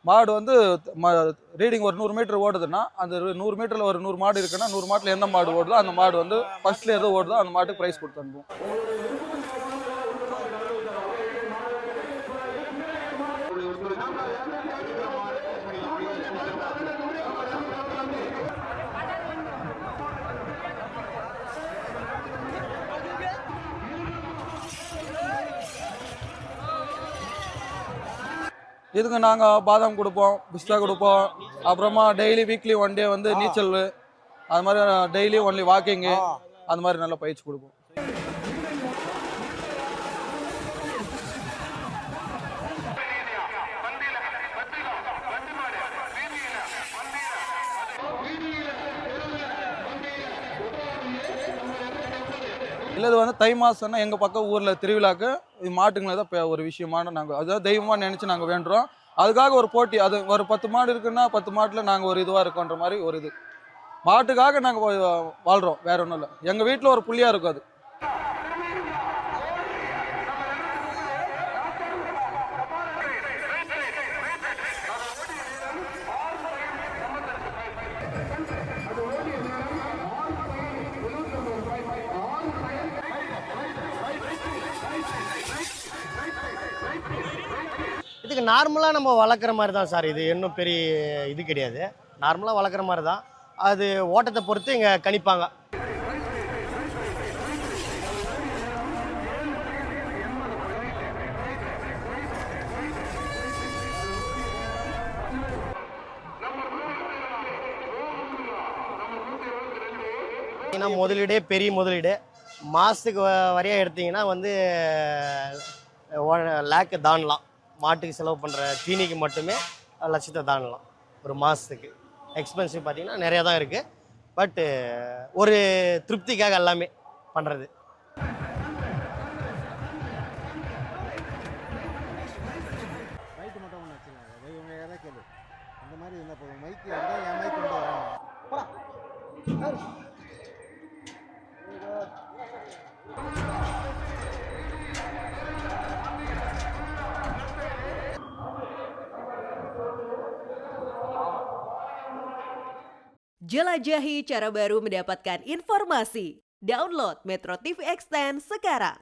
மாடு வந்து ரீடிங் ஒரு 100 மீட்டர் ஓடுதுன்னா அந்த 100 மீட்டரில் ஒரு 100 மாடு இருக்குன்னா 100 மாட்டில் எந்த மாடு ஓடுதோ அந்த மாடு வந்து ஃபர்ஸ்ட்ல எதோ ஓடுதோ அந்த மாட்டுக்கு ப்ரைஸ் கொடுத்து அனுப்புவோம். இதுக்கு நாங்கள் பாதாம் கொடுப்போம், பிஸ்தா கொடுப்போம். அப்புறமா டெய்லி வீக்லி 1 டே வந்து நீச்சல், அது மாதிரி டெய்லி ஒன்லி வாக்கிங்கு, அந்த மாதிரி நல்லா பயிற்சி கொடுப்போம். இல்லை இது வந்து தை மாதம்னா எங்கள் பக்கம் ஊரில் திருவிழாக்கு இது மாட்டுங்களை தான் ஒரு விஷயமான நாங்கள் அதாவது தெய்வமாக நினச்சி நாங்கள் வேண்டுறோம். அதுக்காக ஒரு போட்டி, அது ஒரு 10 மாடு இருக்குன்னா 10 மாட்டில் நாங்கள் ஒரு இதுவாக இருக்கோன்ற மாதிரி ஒரு இது மாட்டுக்காக நாங்கள் வாழ்கிறோம், வேற ஒன்றும் இல்லை. எங்கள் வீட்டில் ஒரு புள்ளியாக இருக்கும் அது. இதுக்கு நார்மலாக நம்ம வளர்க்குற மாதிரி தான் சார். இது இன்னும் பெரிய இது கிடையாது, நார்மலாக வளர்க்குற மாதிரி தான். அது ஓட்டத்தை பொறுத்து இங்கே கணிப்பாங்க. ஏன்னா முதலீடே பெரிய முதலீடு. மாதத்துக்கு வரையாக எடுத்திங்கன்னா வந்து 1 லேக்கு தாண்டலாம். மாட்டுக்கு செலவு பண்ணுற தீனிக்கு மட்டுமே லட்சத்தை தாண்டலாம் ஒரு மாதத்துக்கு. எக்ஸ்பென்சிவ் பார்த்திங்கன்னா நிறையா தான் இருக்குது. பட்டு ஒரு திருப்திக்காக எல்லாமே பண்ணுறது. மைக்கு மட்டும் ஒன்று வச்சுருக்காங்க, இவங்க யாராவது கேளு அந்த மாதிரி இருந்தால் போதும். மைக்கு இருந்தால் என் மைக் கொண்டு வராங்க. Jelajahi cara baru mendapatkan informasi. Download Metro TV Extend sekarang.